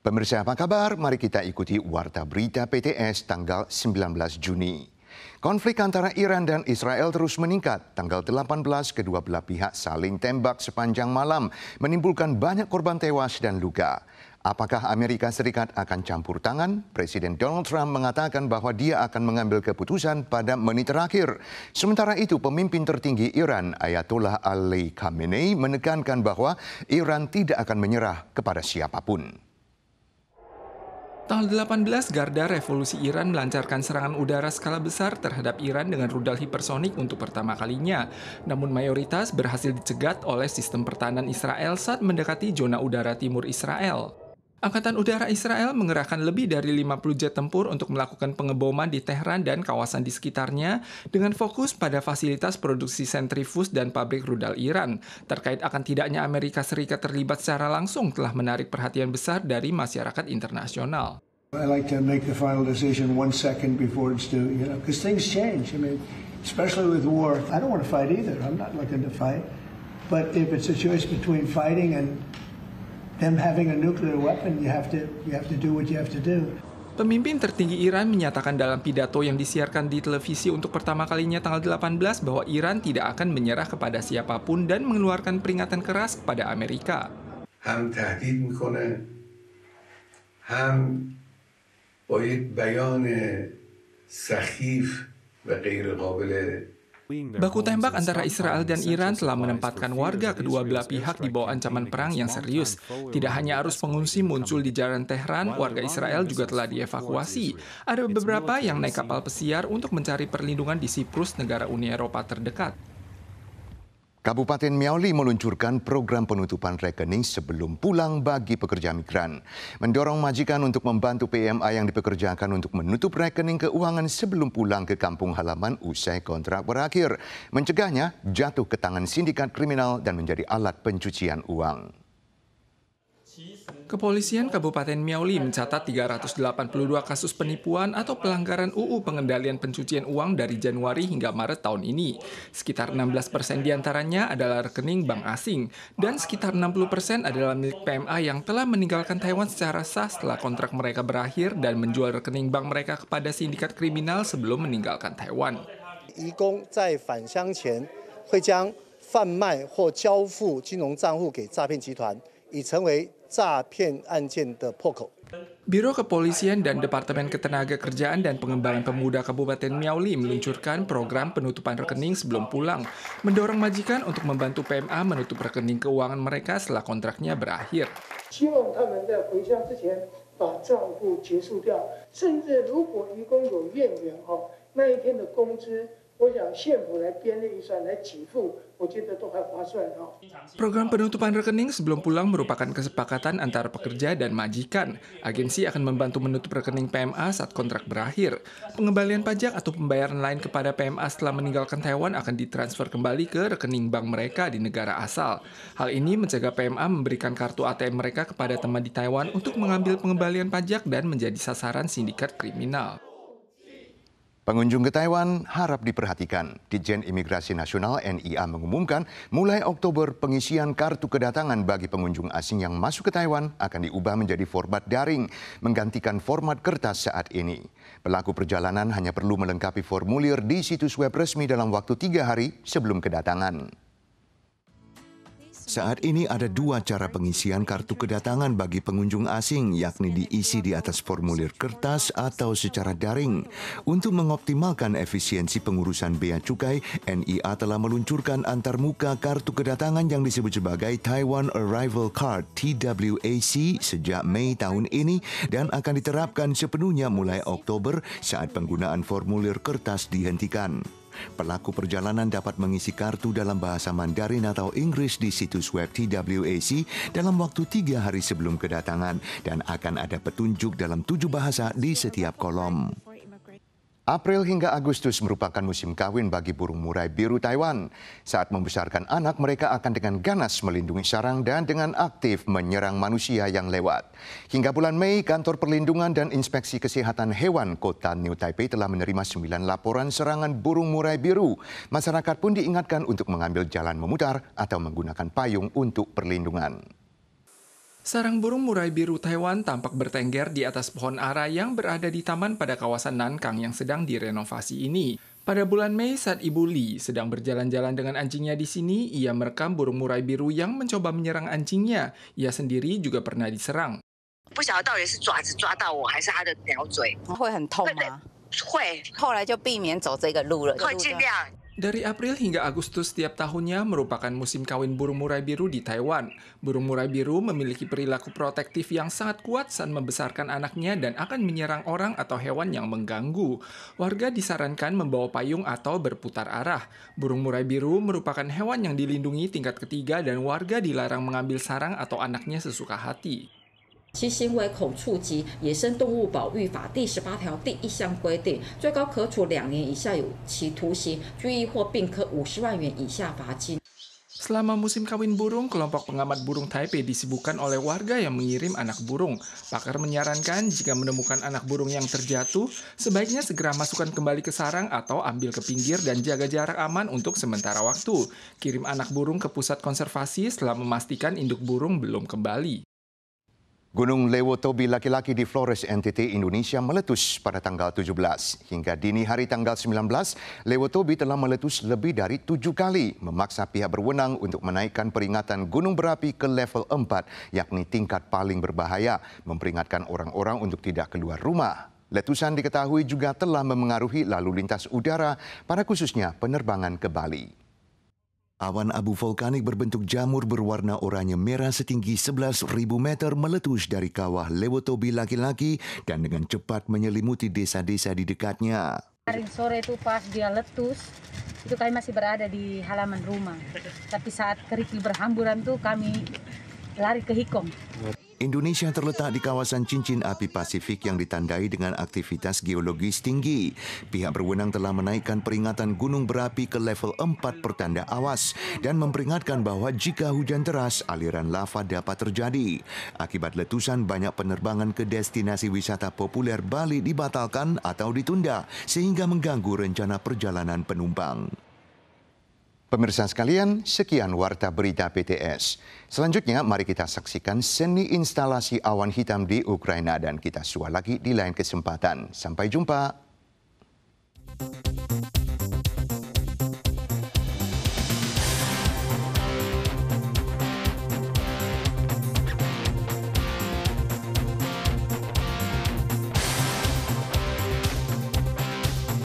Pemirsa apa kabar? Mari kita ikuti Warta Berita PTS tanggal 19 Juni. Konflik antara Iran dan Israel terus meningkat. Tanggal 18, kedua belah pihak saling tembak sepanjang malam, menimbulkan banyak korban tewas dan luka. Apakah Amerika Serikat akan campur tangan? Presiden Donald Trump mengatakan bahwa dia akan mengambil keputusan pada menit terakhir. Sementara itu, pemimpin tertinggi Iran, Ayatollah Ali Khamenei, menekankan bahwa Iran tidak akan menyerah kepada siapapun. Tanggal 18, Garda Revolusi Iran melancarkan serangan udara skala besar terhadap Iran dengan rudal hipersonik untuk pertama kalinya. Namun mayoritas berhasil dicegat oleh sistem pertahanan Israel saat mendekati zona udara timur Israel. Angkatan Udara Israel mengerahkan lebih dari 50 jet tempur untuk melakukan pengeboman di Tehran dan kawasan di sekitarnya dengan fokus pada fasilitas produksi sentrifus dan pabrik rudal Iran. Terkait akan tidaknya Amerika Serikat terlibat secara langsung telah menarik perhatian besar dari masyarakat internasional. I like to make the final decision 1 second before it's due, because things change. I mean, especially with war. I don't want to fight either. I'm not looking to fight. But if it's a choice between fighting and them having a nuclear weapon, you have to do what you have to do. Pemimpin tertinggi Iran menyatakan dalam pidato yang disiarkan di televisi untuk pertama kalinya tanggal 18 bahwa Iran tidak akan menyerah kepada siapapun dan mengeluarkan peringatan keras kepada Amerika. Ham tahdid mikone, ham با یک بیان سخیف و غیر قابل. Baku tembak antara Israel dan Iran telah menempatkan warga kedua belah pihak di bawah ancaman perang yang serius. Tidak hanya arus pengungsi muncul di jalan Tehran, warga Israel juga telah dievakuasi. Ada beberapa yang naik kapal pesiar untuk mencari perlindungan di Siprus, negara Uni Eropa terdekat. Kabupaten Miauli meluncurkan program penutupan rekening sebelum pulang bagi pekerja migran. Mendorong majikan untuk membantu PMA yang dipekerjakan untuk menutup rekening keuangan sebelum pulang ke kampung halaman usai kontrak berakhir. Mencegahnya jatuh ke tangan sindikat kriminal dan menjadi alat pencucian uang. Kepolisian Kabupaten Miauli mencatat 382 kasus penipuan atau pelanggaran UU Pengendalian Pencucian Uang dari Januari hingga Maret tahun ini. Sekitar 16% diantaranya adalah rekening bank asing, dan sekitar 60% adalah milik PMA yang telah meninggalkan Taiwan secara sah setelah kontrak mereka berakhir dan menjual rekening bank mereka kepada sindikat kriminal sebelum meninggalkan Taiwan. 移工在返乡前会将贩卖或交付金融账户给诈骗集团，已成为诈骗案件的破口。 Biro Kepolisian dan Departemen Ketenagakerjaan dan Pengembangan Pemuda Kabupaten Miauli meluncurkan program penutupan rekening sebelum pulang, mendorong majikan untuk membantu PMA menutup rekening keuangan mereka setelah kontraknya berakhir. 希望他们在回乡之前把账户结束掉，甚至如果移工有怨言那一天的工资，我想县府来编列预算来给付，我觉得都还划算。 Program penutupan rekening sebelum pulang merupakan kesepakatan antara pekerja dan majikan. Agensi akan membantu menutup rekening PMA saat kontrak berakhir. Pengembalian pajak atau pembayaran lain kepada PMA setelah meninggalkan Taiwan akan ditransfer kembali ke rekening bank mereka di negara asal. Hal ini mencegah PMA memberikan kartu ATM mereka kepada teman di Taiwan untuk mengambil pengembalian pajak dan menjadi sasaran sindikat kriminal. Pengunjung ke Taiwan harap diperhatikan. Ditjen Imigrasi Nasional NIA mengumumkan mulai Oktober pengisian kartu kedatangan bagi pengunjung asing yang masuk ke Taiwan akan diubah menjadi format daring, menggantikan format kertas saat ini. Pelaku perjalanan hanya perlu melengkapi formulir di situs web resmi dalam waktu 3 hari sebelum kedatangan. Saat ini ada 2 cara pengisian kartu kedatangan bagi pengunjung asing, yakni diisi di atas formulir kertas atau secara daring. Untuk mengoptimalkan efisiensi pengurusan bea cukai, NIA telah meluncurkan antarmuka kartu kedatangan yang disebut sebagai Taiwan Arrival Card (TWAC) sejak Mei tahun ini dan akan diterapkan sepenuhnya mulai Oktober saat penggunaan formulir kertas dihentikan. Pelaku perjalanan dapat mengisi kartu dalam bahasa Mandarin atau Inggris di situs web TWAC dalam waktu 3 hari sebelum kedatangan dan akan ada petunjuk dalam 7 bahasa di setiap kolom. April hingga Agustus merupakan musim kawin bagi burung murai biru Taiwan. Saat membesarkan anak, mereka akan dengan ganas melindungi sarang dan dengan aktif menyerang manusia yang lewat. Hingga bulan Mei, Kantor Perlindungan dan Inspeksi Kesehatan Hewan Kota New Taipei telah menerima 9 laporan serangan burung murai biru. Masyarakat pun diingatkan untuk mengambil jalan memutar atau menggunakan payung untuk perlindungan. Sarang burung murai biru Taiwan tampak bertengger di atas pohon ara yang berada di taman pada kawasan Nankang yang sedang direnovasi ini. Pada bulan Mei saat Ibu Li sedang berjalan-jalan dengan anjingnya di sini, ia merekam burung murai biru yang mencoba menyerang anjingnya. Ia sendiri juga pernah diserang. 不晓得到底是爪子抓到我，还是它的鸟嘴。会很痛吗？会，后来就避免走这个路了。会尽量。 Dari April hingga Agustus setiap tahunnya merupakan musim kawin burung murai biru di Taiwan. Burung murai biru memiliki perilaku protektif yang sangat kuat saat membesarkan anaknya dan akan menyerang orang atau hewan yang mengganggu. Warga disarankan membawa payung atau berputar arah. Burung murai biru merupakan hewan yang dilindungi tingkat ketiga dan warga dilarang mengambil sarang atau anaknya sesuka hati. 其行为口触及野生动物保育法第18条第1项规定，最高可处2年以下有期徒刑、拘役或并科50万元以下罚金。 Selama musim kawin burung, kelompok pengamat burung Taipei disibukkan oleh warga yang mengirim anak burung. Pakar menyarankan jika menemukan anak burung yang terjatuh, sebaiknya segera masukkan kembali ke sarang atau ambil ke pinggir dan jaga jarak aman untuk sementara waktu. Kirim anak burung ke pusat konservasi setelah memastikan induk burung belum kembali. Gunung Lewotobi laki-laki di Flores NTT Indonesia meletus pada tanggal 17. Hingga dini hari tanggal 19, Lewotobi telah meletus lebih dari 7 kali, memaksa pihak berwenang untuk menaikkan peringatan gunung berapi ke level 4, yakni tingkat paling berbahaya, memperingatkan orang-orang untuk tidak keluar rumah. Letusan diketahui juga telah memengaruhi lalu lintas udara, pada khususnya penerbangan ke Bali. Awan abu vulkanik berbentuk jamur berwarna oranye merah setinggi 11.000 meter meletus dari kawah Lewotobi laki-laki dan dengan cepat menyelimuti desa-desa di dekatnya. Hari sore itu pas dia letus, itu kami masih berada di halaman rumah. Tapi saat kerikil berhamburan itu kami lari ke Hikong. Indonesia terletak di kawasan cincin api Pasifik yang ditandai dengan aktivitas geologis tinggi. Pihak berwenang telah menaikkan peringatan gunung berapi ke level 4 pertanda awas dan memperingatkan bahwa jika hujan deras, aliran lava dapat terjadi. Akibat letusan, banyak penerbangan ke destinasi wisata populer Bali dibatalkan atau ditunda sehingga mengganggu rencana perjalanan penumpang. Pemirsa sekalian, sekian Warta Berita PTS. Selanjutnya, mari kita saksikan seni instalasi awan hitam di Ukraina dan kita suah lagi di lain kesempatan. Sampai jumpa.